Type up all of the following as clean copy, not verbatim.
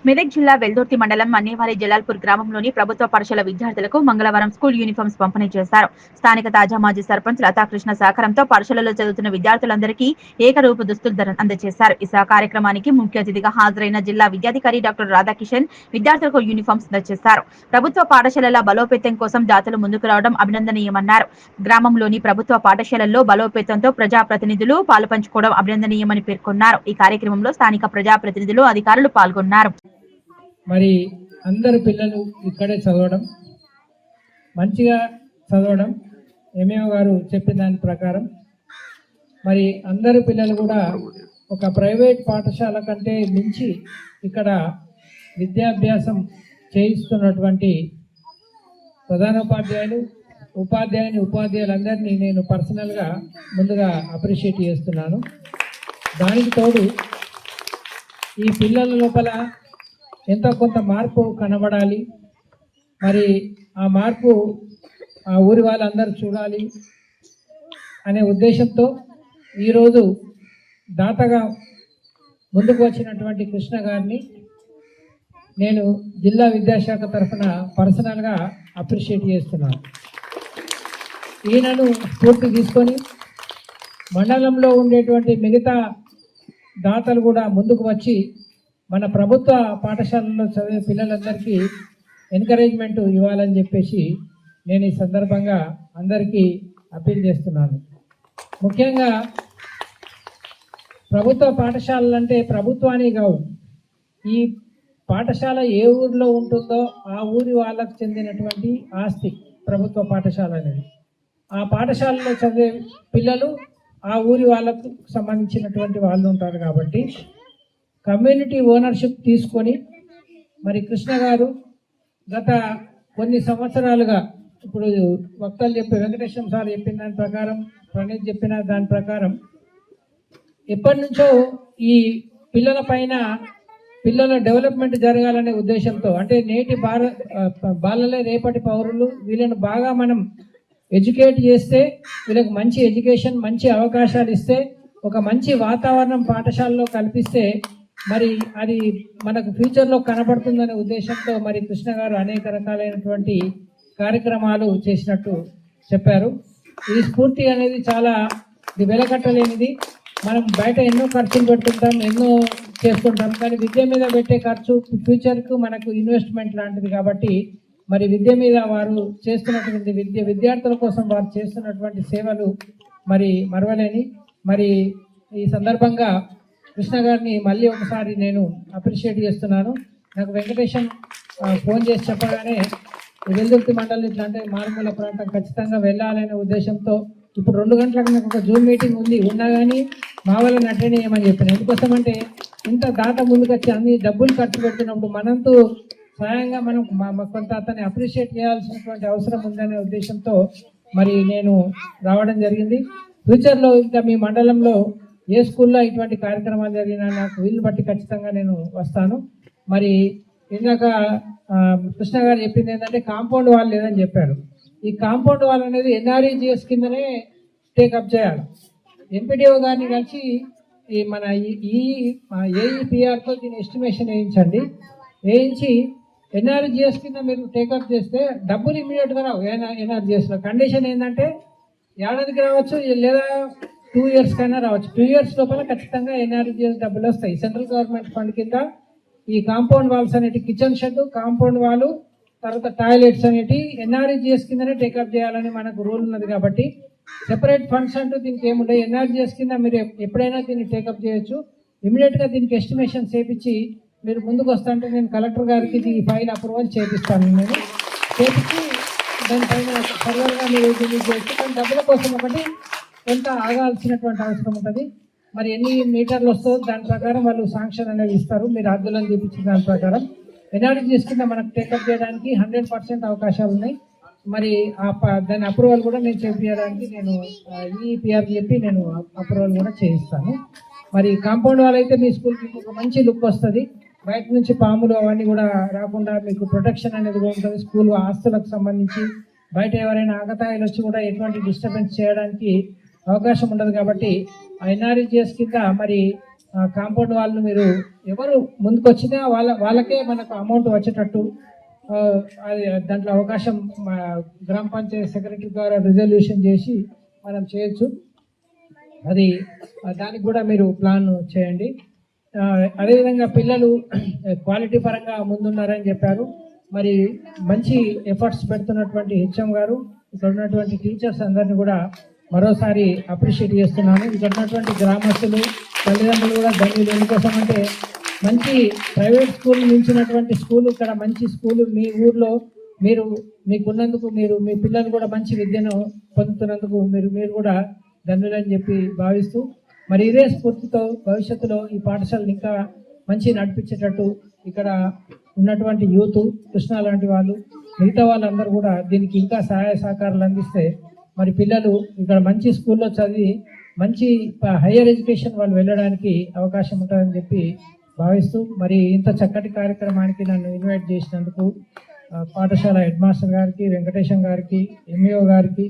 మెదక్ జిల్లా వెల్దుర్తి మండలం మన్నేవారి జలాల్పూర్ గ్రామంలోని ప్రభుత్వ పాఠశాల విద్యార్థులకు మంగళవారం స్కూల్ యూనిఫామ్స్ పంపిణీ చేశారు. స్థానిక తాజా మాజీ సర్పంచ్ లతాకృష్ణ సహకారంతో పాఠశాలలో చదువుతున్న విద్యార్థులందరికీ ఏకరూప దుస్తులు అందజేశారు. ఈ కార్యక్రమానికి ముఖ్య అతిథిగా హాజరైన జిల్లా విద్యాధికారి డాక్టర్ రాధాకిషన్ విద్యార్థులకు యూనిఫామ్స్ అందజేశారు. ప్రభుత్వ పాఠశాలల బలోపేతం కోసం దాతలు ముందుకు రావడం అభినందనీయమన్నారు. గ్రామంలోని ప్రభుత్వ పాఠశాలల్లో బలోపేతంతో ప్రజాప్రతినిధులు పాలుపంచుకోవడం అభినందనీయమని పేర్కొన్నారు. ఈ కార్యక్రమంలో స్థానిక ప్రజాప్రతినిధులు, అధికారులు పాల్గొన్నారు. మరి అందరు పిల్లలు ఇక్కడే చదవడం, మంచిగా చదవడం, ఎంఏఓ గారు చెప్పిన దాని ప్రకారం మరి అందరు పిల్లలు కూడా ఒక ప్రైవేట్ పాఠశాల కంటే మించి ఇక్కడ విద్యాభ్యాసం చేయిస్తున్నటువంటి ప్రధానోపాధ్యాయులు, ఉపాధ్యాయులందరినీ నేను పర్సనల్గా ముందుగా అప్రిషియేట్ చేస్తున్నాను. దానికి తోడు ఈ పిల్లల లోపల ఎంతో కొంత మార్పు కనబడాలి, మరి ఆ మార్పు ఆ ఊరి వాళ్ళందరూ చూడాలి అనే ఉద్దేశంతో ఈరోజు దాతగా ముందుకు వచ్చినటువంటి కృష్ణ గారిని నేను జిల్లా విద్యాశాఖ తరఫున పర్సనల్గా అప్రిషియేట్ చేస్తున్నాను. ఈయనను స్ఫూర్తి తీసుకొని మండలంలో ఉండేటువంటి మిగతా దాతలు కూడా ముందుకు వచ్చి మన ప్రభుత్వ పాఠశాలలో చదివే పిల్లలందరికీ ఎంకరేజ్మెంట్ ఇవ్వాలని చెప్పేసి నేను ఈ సందర్భంగా అందరికీ అప్పీల్ చేస్తున్నాను. ముఖ్యంగా ప్రభుత్వ పాఠశాలలు అంటే ప్రభుత్వానికి కావు, ఈ పాఠశాల ఏ ఊరిలో ఉంటుందో ఆ ఊరి వాళ్ళకు చెందినటువంటి ఆస్తి ప్రభుత్వ పాఠశాల అనేది. ఆ పాఠశాలలో చదివే పిల్లలు ఆ ఊరి వాళ్ళకు సంబంధించినటువంటి వాళ్ళు ఉంటారు. కాబట్టి కమ్యూనిటీ ఓనర్షిప్ తీసుకొని మరి కృష్ణ గారు గత కొన్ని సంవత్సరాలుగా, ఇప్పుడు వక్తలు చెప్పే వెంకటేశ్వర సార్ చెప్పిన దాని ప్రకారం, ప్రణీత్ చెప్పిన దాని ప్రకారం ఎప్పటి నుంచో ఈ పిల్లల పైన పిల్లల డెవలప్మెంట్ జరగాలనే ఉద్దేశంతో, అంటే నేటి బాలలే రేపటి పౌరులు, వీళ్ళని బాగా మనం ఎడ్యుకేట్ చేస్తే, వీళ్ళకి మంచి ఎడ్యుకేషన్, మంచి అవకాశాలు ఇస్తే, ఒక మంచి వాతావరణం పాఠశాలలో కల్పిస్తే మరి అది మనకు ఫ్యూచర్లో కనబడుతుందనే ఉద్దేశంతో మరి కృష్ణ గారు అనేక రకాలైనటువంటి కార్యక్రమాలు చేసినట్టు చెప్పారు. ఈ స్ఫూర్తి అనేది చాలా వెలకట్టలేనిది. మనం బయట ఎన్నో ఖర్చులు పెడుతుంటాం, ఎన్నో చేస్తుంటాం, కానీ విద్య మీద పెట్టే ఖర్చు ఫ్యూచర్కు మనకు ఇన్వెస్ట్మెంట్ లాంటిది. కాబట్టి మరి విద్య మీద వారు చేస్తున్నటువంటి విద్యార్థుల కోసం వారు చేస్తున్నటువంటి సేవలు మరి మరవలేని. మరి ఈ సందర్భంగా కృష్ణ గారిని మళ్ళీ ఒకసారి నేను అప్రిషియేట్ చేస్తున్నాను. నాకు వెంకటేశం ఫోన్ చేసి చెప్పగానే వెల్దుర్తి మండలం ఇట్లా అంటే మారుమూల ప్రాంతం ఖచ్చితంగా వెళ్ళాలనే ఉద్దేశంతో ఇప్పుడు 2 గంటలకు నాకు ఒక జూమ్ మీటింగ్ ఉన్నా కానీ మా వాళ్ళని అటెండ్ చేయమని చెప్పాను. ఎందుకోసమంటే ఇంత దాత ముందుకొచ్చి అన్ని డబ్బులు ఖర్చు పెడుతున్నప్పుడు మనంతో స్వయంగా మనం కొంత అతన్ని అప్రిషియేట్ చేయాల్సినటువంటి అవసరం ఉందనే ఉద్దేశంతో మరి నేను రావడం జరిగింది. ఫ్యూచర్లో ఇంకా మీ మండలంలో ఏ స్కూల్లో ఇటువంటి కార్యక్రమాలు జరిగినా నాకు వీలు బట్టి ఖచ్చితంగా నేను వస్తాను. మరి ఇందాక కృష్ణ గారు చెప్పింది ఏంటంటే కాంపౌండ్ వాల్ లేదని చెప్పారు. ఈ కాంపౌండ్ వాల్ అనేది ఎన్ఆర్ఈజిఎస్ కిందనే టేకప్ చేయాలి. ఎంపీడీఓ గారిని కలిసి ఈ మన ఏఈపిఆర్తో దీని ఎస్టిమేషన్ వేయించి ఎన్ఆర్జిఎస్ కింద మీరు టేకప్ చేస్తే డబ్బులు ఇమీడియట్గా రావు. ఎన్ఆర్జిఎస్లో కండిషన్ ఏంటంటే ఏడాదికి రావచ్చు, లేదా 2 years కైనా రావచ్చు. 2 years లోపల ఖచ్చితంగా ఎన్ఆర్జిఎస్ డబ్బులు వస్తాయి. సెంట్రల్ గవర్నమెంట్ ఫండ్ కింద ఈ కాంపౌండ్ వాల్స్ అనేటి, కిచెన్ షెడ్, కాంపౌండ్ వాల్, తర్వాత టాయిలెట్స్ అనేటి ఎన్ఆర్జిఎస్ కిందనే టేకప్ చేయాలని మనకు రూల్ ఉన్నది. కాబట్టి సెపరేట్ ఫండ్స్ అంటూ దీనికి ఏముంటాయి, ఎన్ఆర్జిఎస్ కింద మీరు ఎప్పుడైనా దీన్ని టేకప్ చేయొచ్చు. ఇమీడియట్గా దీనికి ఎస్టిమేషన్ చేపించి మీరు ముందుకు వస్తుంటే నేను కలెక్టర్ గారికి ఈ ఫైల్ అప్రూవల్ చేపిస్తాను. నేను చేపించి దానిపైన ఫర్దర్గా మీరు దీన్ని చేస్తే, కానీ డబ్బుల కోసం ఒకటి కొంత ఆగాల్సినటువంటి అవసరం ఉంటుంది. మరి ఎన్ని మీటర్లు వస్తుందో దాని ప్రకారం వాళ్ళు శాంక్షన్ అనేది ఇస్తారు. మీరు అర్ధులను చూపించిన దాని ప్రకారం ఎన్ఆర్జిఎస్ కింద మనకు టేకప్ చేయడానికి 100% అవకాశాలు ఉన్నాయి. మరి దాని అప్రూవల్ కూడా నేను చేయించడానికి నేను ఈపీఆర్ చెప్పి నేను అప్రూవల్ కూడా చేయిస్తాను. మరి కాంపౌండ్ వాల్ అయితే మీ స్కూల్కి ఒక మంచి లుక్ వస్తుంది. బయట నుంచి పాములు అవన్నీ కూడా రాకుండా మీకు ప్రొటెక్షన్ అనేది కూడా ఉంటుంది. స్కూల్ ఆస్తులకు సంబంధించి బయట ఎవరైనా ఆకతాయిలు వచ్చి కూడా ఎటువంటి డిస్టర్బెన్స్ చేయడానికి అవకాశం ఉండదు. కాబట్టి ఎన్ఆర్జిఎస్ కింద మరి కాంపౌండ్ వాళ్ళు మీరు ఎవరు ముందుకు వచ్చినా వాళ్ళకే మనకు అమౌంట్ వచ్చేటట్టు అది దాంట్లో అవకాశం గ్రామ పంచాయతీ సెక్రటరీ ద్వారా రిజల్యూషన్ చేసి మనం చేయొచ్చు. అది దానికి కూడా మీరు ప్లాన్ చేయండి. అదేవిధంగా పిల్లలు క్వాలిటీ పరంగా ముందున్నారని చెప్పారు. మరి మంచి ఎఫర్ట్స్ పెడుతున్నటువంటి హెచ్ఎం గారు, ఇక్కడ ఉన్నటువంటి టీచర్స్ అందరినీ కూడా మరోసారి అప్రిషియేట్ చేస్తున్నాను. ఇక్కడ ఉన్నటువంటి గ్రామస్తులు, తల్లిదండ్రులు కూడా ధన్యులు. ఎందుకోసం అంటే మంచి ప్రైవేట్ స్కూల్ మించినటువంటి స్కూల్, ఇక్కడ మంచి స్కూల్ మీ ఊర్లో మీకున్నందుకు, మీ పిల్లలు కూడా మంచి విద్యను పొందుతున్నందుకు మీరు కూడా ధన్యులని చెప్పి భావిస్తూ, మరి ఇదే స్ఫూర్తితో భవిష్యత్తులో ఈ పాఠశాలను ఇంకా మంచి నడిపించేటట్టు ఇక్కడ ఉన్నటువంటి యూత్, కృష్ణ లాంటి వాళ్ళు, మిగతా వాళ్ళందరూ కూడా దీనికి ఇంకా సహాయ సహకారాలు అందిస్తే మరి పిల్లలు ఇక్కడ మంచి స్కూల్లో చదివి మంచి హయ్యర్ ఎడ్యుకేషన్ వాళ్ళు వెళ్ళడానికి అవకాశం ఉంటుందని చెప్పి భావిస్తూ, మరి ఇంత చక్కటి కార్యక్రమానికి నన్ను ఇన్వైట్ చేసినందుకు పాఠశాల హెడ్ మాస్టర్ గారికి, వెంకటేశం గారికి, ఎంఈఓ గారికి,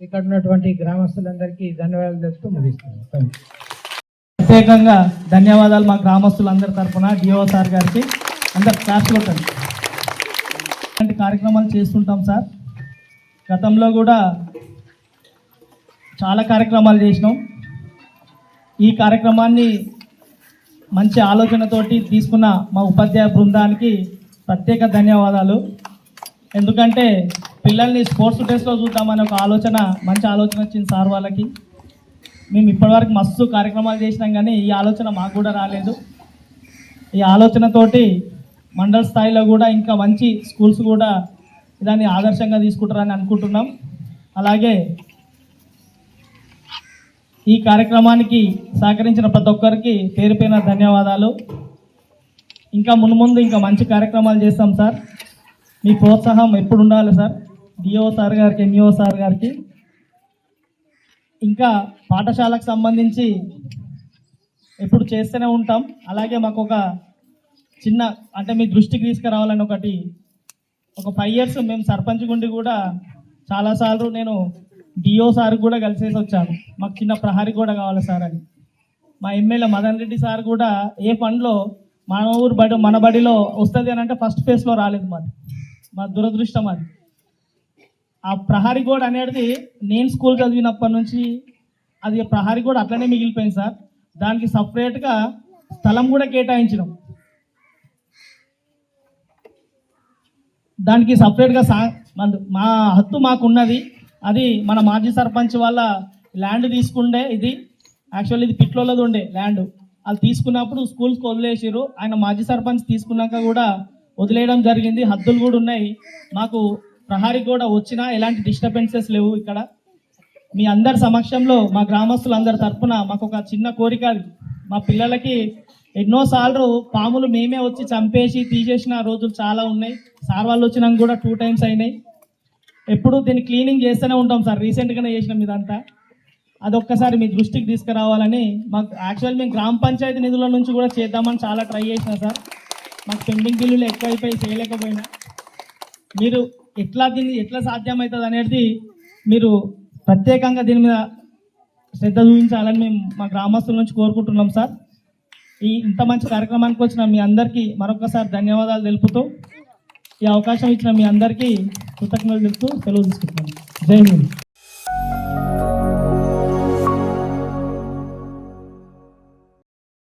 ఇక్కడ ఉన్నటువంటి గ్రామస్తులందరికీ ధన్యవాదాలు తెలుపుతూ ముగిస్తున్నాను. ప్రత్యేకంగా ధన్యవాదాలు మా గ్రామస్తులందరి తరఫున డిఓ సార్ గారికి. అందరు క్లాస్ కొట్టండి. ఇలాంటి కార్యక్రమాలు చేస్తుంటాం సార్. గతంలో కూడా చాలా కార్యక్రమాలు చేసినాం. ఈ కార్యక్రమాన్ని మంచి ఆలోచనతోటి తీసుకున్న మా ఉపాధ్యాయ బృందానికి ప్రత్యేక ధన్యవాదాలు. ఎందుకంటే పిల్లల్ని స్పోర్ట్స్ డ్రెస్లో చూద్దామని ఒక ఆలోచన, మంచి ఆలోచన వచ్చింది సార్ వాళ్ళకి. మేము ఇప్పటివరకు మస్తు కార్యక్రమాలు చేసినాం, కానీ ఈ ఆలోచన మాకు కూడా రాలేదు. ఈ ఆలోచనతోటి మండల స్థాయిలో కూడా ఇంకా మంచి స్కూల్స్ కూడా దాన్ని ఆదర్శంగా తీసుకుంటారని అనుకుంటున్నాం. అలాగే ఈ కార్యక్రమానికి సహకరించిన ప్రతి ఒక్కరికి పేరు పేరున ధన్యవాదాలు. ఇంకా మున్ముందు ఇంకా మంచి కార్యక్రమాలు చేస్తాం సార్. మీ ప్రోత్సాహం ఎప్పుడు ఉండాలి సార్. డిఓ సార్ గారికి, ఎంఈఓ సార్ గారికి. ఇంకా పాఠశాలకు సంబంధించి ఎప్పుడు చేస్తూనే ఉంటాం. అలాగే మాకు ఒక చిన్న అంటే మీ దృష్టికి తీసుకురావాలని ఒక 5 years మేము సర్పంచ్ గుండి కూడా చాలాసార్లు నేను డిఓ సార్ కూడా కలిసేసి వచ్చాను. మాకు చిన్న ప్రహరీ కూడా కావాలి సార్ అని. మా ఎమ్మెల్యే మదన్ రెడ్డి సార్ కూడా ఏ ఫండ్లో మన బడిలో వస్తుంది అని అంటే ఫస్ట్ ఫేజ్లో రాలేదు. మా దురదృష్టం అది. ఆ ప్రహరీ గోడ అనేది నేను స్కూల్ చదివినప్పటి నుంచి అది ప్రహరీ గోడ అట్లనే మిగిలిపోయింది సార్. దానికి సపరేట్గా స్థలం కూడా కేటాయించినాం. దానికి సపరేట్గా మా హత్తు మాకున్నది. అది మన మాజీ సర్పంచ్ వాళ్ళ ల్యాండ్ తీసుకుండే. ఇది యాక్చువల్లీ ఇది పిట్లోళ్ళది ఉండే ల్యాండ్. అది తీసుకున్నప్పుడు స్కూల్స్కి వదిలేసారు. ఆయన మాజీ సర్పంచ్ తీసుకున్నాక కూడా వదిలేయడం జరిగింది. హద్దులు కూడా ఉన్నాయి. మాకు ప్రహరీ కూడా వచ్చినా ఎలాంటి డిస్టర్బెన్సెస్ లేవు. ఇక్కడ మీ అందరి సమక్షంలో మా గ్రామస్తులందరి తరఫున మాకు ఒక చిన్న కోరిక. మా పిల్లలకి ఎన్నోసార్లు పాములు మేమే వచ్చి చంపేసి తీసేసిన రోజులు చాలా ఉన్నాయి. సార్ వాళ్ళు వచ్చినాక కూడా 2 times అయినాయి. ఎప్పుడు దీన్ని క్లీనింగ్ చేస్తూనే ఉంటాం సార్. రీసెంట్గానే చేసినాం ఇదంతా. అదొక్కసారి మీ దృష్టికి తీసుకురావాలని మాకు యాక్చువల్ మేము గ్రామ పంచాయతీ నిధుల నుంచి కూడా చేద్దామని చాలా ట్రై చేసినా సార్. మాకు పెండింగ్ బిల్లులు ఎక్కువైపోయి చేయలేకపోయినా మీరు దీన్ని ఎట్లా సాధ్యమవుతుంది అనేది మీరు ప్రత్యేకంగా దీని మీద శ్రద్ధ చూపించాలని మేము మా గ్రామస్తుల నుంచి కోరుకుంటున్నాం సార్. ఇంత మంచి కార్యక్రమానికి వచ్చిన మీ అందరికీ మరొకసారి ధన్యవాదాలు తెలుపుతూ, ఈ అవకాశం ఇచ్చిన మీ అందరికీ కృతజ్ఞతలు తెలుపుతూ సెలవు తీసుకుంటున్నాను. జై హింద్.